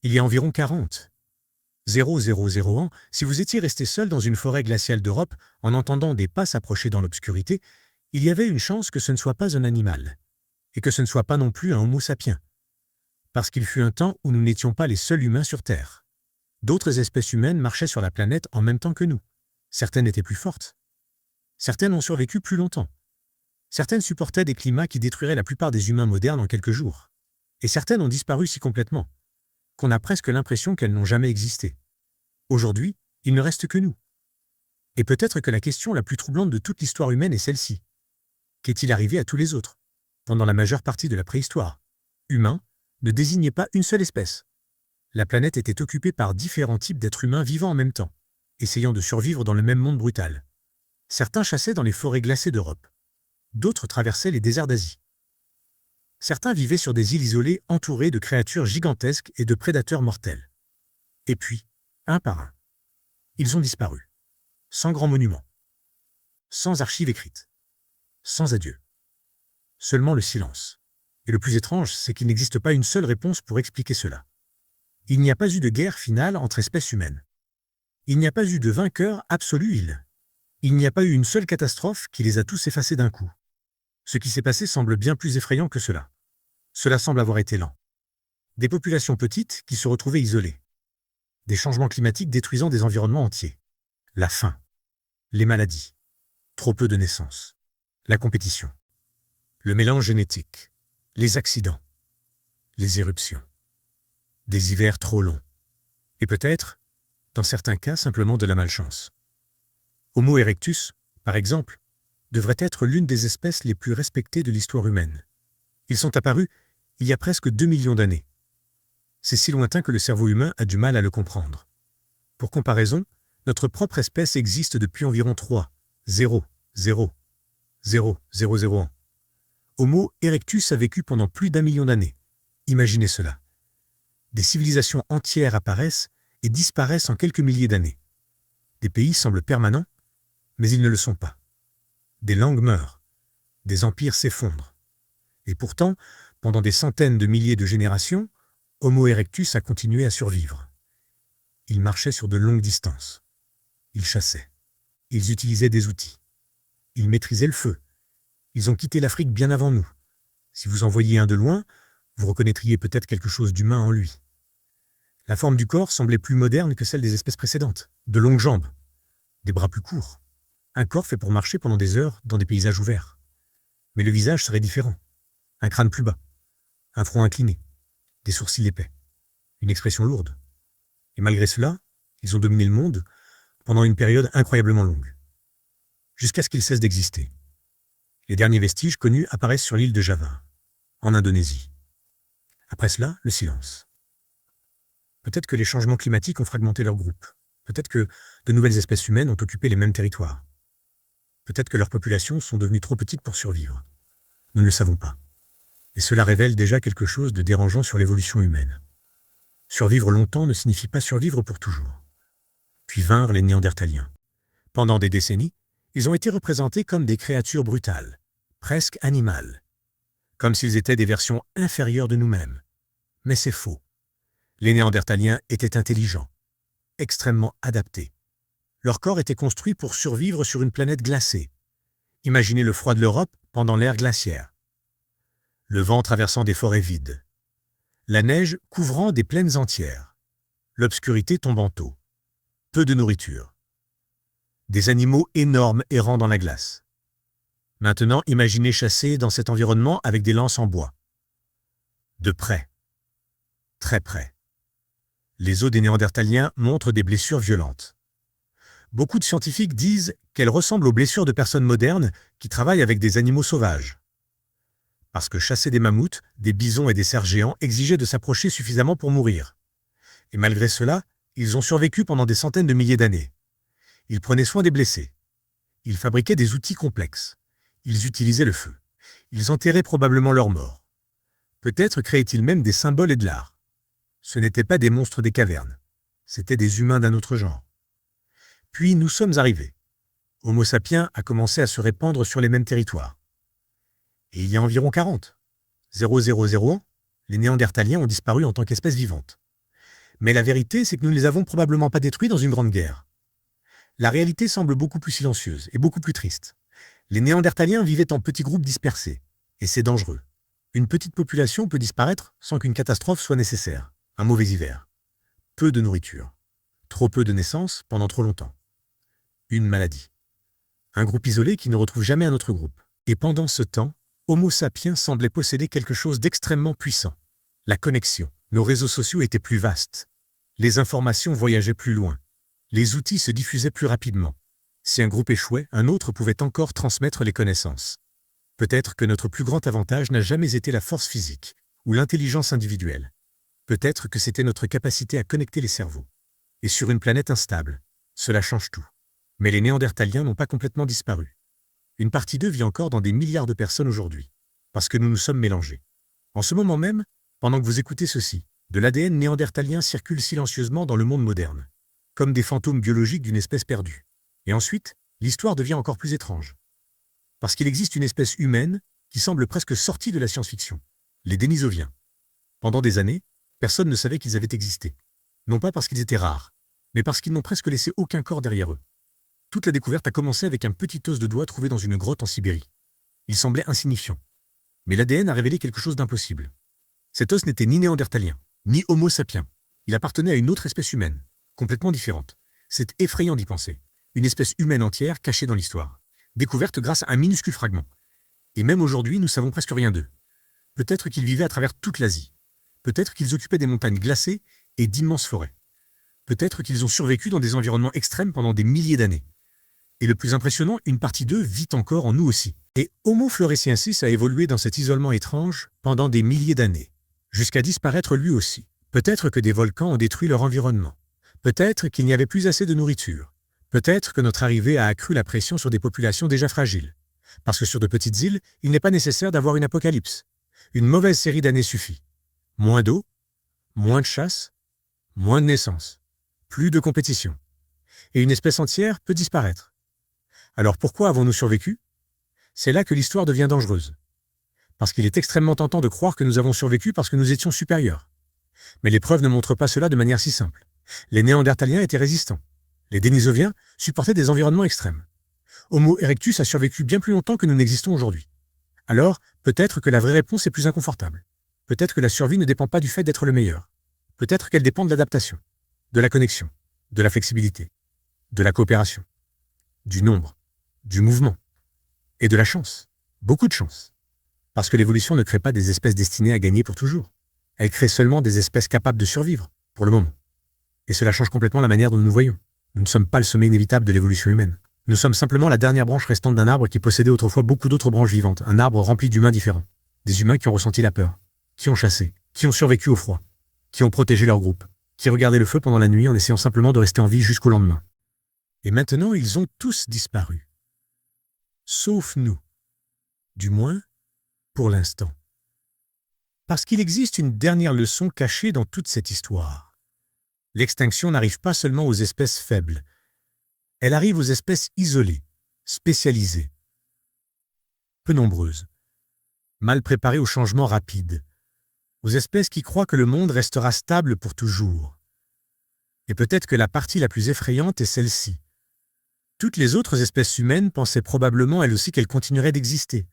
Il y a environ 40 ans, si vous étiez resté seul dans une forêt glaciale d'Europe en entendant des pas s'approcher dans l'obscurité, il y avait une chance que ce ne soit pas un animal, et que ce ne soit pas non plus un Homo sapiens, parce qu'il fut un temps où nous n'étions pas les seuls humains sur Terre. D'autres espèces humaines marchaient sur la planète en même temps que nous. Certaines étaient plus fortes. Certaines ont survécu plus longtemps. Certaines supportaient des climats qui détruiraient la plupart des humains modernes en quelques jours. Et certaines ont disparu si complètement qu'on a presque l'impression qu'elles n'ont jamais existé. Aujourd'hui, il ne reste que nous. Et peut-être que la question la plus troublante de toute l'histoire humaine est celle-ci. Qu'est-il arrivé à tous les autres? Pendant la majeure partie de la préhistoire, humain ne désignait pas une seule espèce. La planète était occupée par différents types d'êtres humains vivant en même temps, essayant de survivre dans le même monde brutal. Certains chassaient dans les forêts glacées d'Europe. D'autres traversaient les déserts d'Asie. Certains vivaient sur des îles isolées entourées de créatures gigantesques et de prédateurs mortels. Et puis, un par un, ils ont disparu. Sans grand monument. Sans archives écrites. Sans adieu. Seulement le silence. Et le plus étrange, c'est qu'il n'existe pas une seule réponse pour expliquer cela. Il n'y a pas eu de guerre finale entre espèces humaines. Il n'y a pas eu de vainqueur absolu. Il n'y a pas eu une seule catastrophe qui les a tous effacés d'un coup. Ce qui s'est passé semble bien plus effrayant que cela. Cela semble avoir été lent. Des populations petites qui se retrouvaient isolées. Des changements climatiques détruisant des environnements entiers. La faim. Les maladies. Trop peu de naissances. La compétition. Le mélange génétique. Les accidents. Les éruptions. Des hivers trop longs. Et peut-être, dans certains cas, simplement de la malchance. Homo erectus, par exemple, devrait être l'une des espèces les plus respectées de l'histoire humaine. Ils sont apparus il y a presque 2 millions d'années. C'est si lointain que le cerveau humain a du mal à le comprendre. Pour comparaison, notre propre espèce existe depuis environ 3,000 ans. Homo erectus a vécu pendant plus d'1 million d'années. Imaginez cela. Des civilisations entières apparaissent et disparaissent en quelques milliers d'années. Des pays semblent permanents, mais ils ne le sont pas. Des langues meurent, des empires s'effondrent. Et pourtant, pendant des centaines de milliers de générations, Homo erectus a continué à survivre. Ils marchaient sur de longues distances. Ils chassaient. Ils utilisaient des outils. Ils maîtrisaient le feu. Ils ont quitté l'Afrique bien avant nous. Si vous en voyiez un de loin, vous reconnaîtriez peut-être quelque chose d'humain en lui. La forme du corps semblait plus moderne que celle des espèces précédentes. De longues jambes, des bras plus courts. Un corps fait pour marcher pendant des heures dans des paysages ouverts. Mais le visage serait différent. Un crâne plus bas, un front incliné, des sourcils épais, une expression lourde. Et malgré cela, ils ont dominé le monde pendant une période incroyablement longue. Jusqu'à ce qu'ils cessent d'exister. Les derniers vestiges connus apparaissent sur l'île de Java, en Indonésie. Après cela, le silence. Peut-être que les changements climatiques ont fragmenté leur groupe. Peut-être que de nouvelles espèces humaines ont occupé les mêmes territoires. Peut-être que leurs populations sont devenues trop petites pour survivre. Nous ne le savons pas. Et cela révèle déjà quelque chose de dérangeant sur l'évolution humaine. Survivre longtemps ne signifie pas survivre pour toujours. Puis vinrent les Néandertaliens. Pendant des décennies, ils ont été représentés comme des créatures brutales, presque animales, comme s'ils étaient des versions inférieures de nous-mêmes. Mais c'est faux. Les Néandertaliens étaient intelligents, extrêmement adaptés. Leur corps était construit pour survivre sur une planète glacée. Imaginez le froid de l'Europe pendant l'ère glaciaire. Le vent traversant des forêts vides. La neige couvrant des plaines entières. L'obscurité tombant tôt. Peu de nourriture. Des animaux énormes errant dans la glace. Maintenant, imaginez chasser dans cet environnement avec des lances en bois. De près. Très près. Les os des Néandertaliens montrent des blessures violentes. Beaucoup de scientifiques disent qu'elles ressemblent aux blessures de personnes modernes qui travaillent avec des animaux sauvages. Parce que chasser des mammouths, des bisons et des cerfs géants exigeait de s'approcher suffisamment pour mourir. Et malgré cela, ils ont survécu pendant des centaines de milliers d'années. Ils prenaient soin des blessés. Ils fabriquaient des outils complexes. Ils utilisaient le feu. Ils enterraient probablement leurs morts. Peut-être créaient-ils même des symboles et de l'art. Ce n'étaient pas des monstres des cavernes. C'étaient des humains d'un autre genre. Puis nous sommes arrivés. Homo sapiens a commencé à se répandre sur les mêmes territoires. Et il y a environ 40,000 ans, les Néandertaliens ont disparu en tant qu'espèce vivante. Mais la vérité, c'est que nous ne les avons probablement pas détruits dans une grande guerre. La réalité semble beaucoup plus silencieuse et beaucoup plus triste. Les Néandertaliens vivaient en petits groupes dispersés, et c'est dangereux. Une petite population peut disparaître sans qu'une catastrophe soit nécessaire. Un mauvais hiver. Peu de nourriture. Trop peu de naissances pendant trop longtemps. Une maladie. Un groupe isolé qui ne retrouve jamais un autre groupe. Et pendant ce temps, Homo sapiens semblait posséder quelque chose d'extrêmement puissant. La connexion. Nos réseaux sociaux étaient plus vastes. Les informations voyageaient plus loin. Les outils se diffusaient plus rapidement. Si un groupe échouait, un autre pouvait encore transmettre les connaissances. Peut-être que notre plus grand avantage n'a jamais été la force physique ou l'intelligence individuelle. Peut-être que c'était notre capacité à connecter les cerveaux. Et sur une planète instable, cela change tout. Mais les Néandertaliens n'ont pas complètement disparu. Une partie d'eux vit encore dans des milliards de personnes aujourd'hui, parce que nous nous sommes mélangés. En ce moment même, pendant que vous écoutez ceci, de l'ADN néandertalien circule silencieusement dans le monde moderne, comme des fantômes biologiques d'une espèce perdue. Et ensuite, l'histoire devient encore plus étrange. Parce qu'il existe une espèce humaine qui semble presque sortie de la science-fiction, les Denisoviens. Pendant des années, personne ne savait qu'ils avaient existé. Non pas parce qu'ils étaient rares, mais parce qu'ils n'ont presque laissé aucun corps derrière eux. Toute la découverte a commencé avec un petit os de doigt trouvé dans une grotte en Sibérie. Il semblait insignifiant. Mais l'ADN a révélé quelque chose d'impossible. Cet os n'était ni néandertalien, ni Homo sapiens. Il appartenait à une autre espèce humaine, complètement différente. C'est effrayant d'y penser. Une espèce humaine entière cachée dans l'histoire, découverte grâce à un minuscule fragment. Et même aujourd'hui, nous savons presque rien d'eux. Peut-être qu'ils vivaient à travers toute l'Asie. Peut-être qu'ils occupaient des montagnes glacées et d'immenses forêts. Peut-être qu'ils ont survécu dans des environnements extrêmes pendant des milliers d'années. Et le plus impressionnant, une partie d'eux vit encore en nous aussi. Et Homo floresiensis a évolué dans cet isolement étrange pendant des milliers d'années, jusqu'à disparaître lui aussi. Peut-être que des volcans ont détruit leur environnement. Peut-être qu'il n'y avait plus assez de nourriture. Peut-être que notre arrivée a accru la pression sur des populations déjà fragiles. Parce que sur de petites îles, il n'est pas nécessaire d'avoir une apocalypse. Une mauvaise série d'années suffit. Moins d'eau, moins de chasse, moins de naissances, plus de compétition. Et une espèce entière peut disparaître. Alors pourquoi avons-nous survécu? C'est là que l'histoire devient dangereuse. Parce qu'il est extrêmement tentant de croire que nous avons survécu parce que nous étions supérieurs. Mais les preuves ne montrent pas cela de manière si simple. Les Néandertaliens étaient résistants. Les Denisoviens supportaient des environnements extrêmes. Homo erectus a survécu bien plus longtemps que nous n'existons aujourd'hui. Alors, peut-être que la vraie réponse est plus inconfortable. Peut-être que la survie ne dépend pas du fait d'être le meilleur. Peut-être qu'elle dépend de l'adaptation, de la connexion, de la flexibilité, de la coopération, du nombre, du mouvement et de la chance. Beaucoup de chance. Parce que l'évolution ne crée pas des espèces destinées à gagner pour toujours. Elle crée seulement des espèces capables de survivre, pour le moment. Et cela change complètement la manière dont nous nous voyons. Nous ne sommes pas le sommet inévitable de l'évolution humaine. Nous sommes simplement la dernière branche restante d'un arbre qui possédait autrefois beaucoup d'autres branches vivantes, un arbre rempli d'humains différents. Des humains qui ont ressenti la peur, qui ont chassé, qui ont survécu au froid, qui ont protégé leur groupe, qui regardaient le feu pendant la nuit en essayant simplement de rester en vie jusqu'au lendemain. Et maintenant, ils ont tous disparu. Sauf nous. Du moins, pour l'instant. Parce qu'il existe une dernière leçon cachée dans toute cette histoire. L'extinction n'arrive pas seulement aux espèces faibles. Elle arrive aux espèces isolées, spécialisées, peu nombreuses, mal préparées aux changements rapides, aux espèces qui croient que le monde restera stable pour toujours. Et peut-être que la partie la plus effrayante est celle-ci. Toutes les autres espèces humaines pensaient probablement elles aussi qu'elles continueraient d'exister,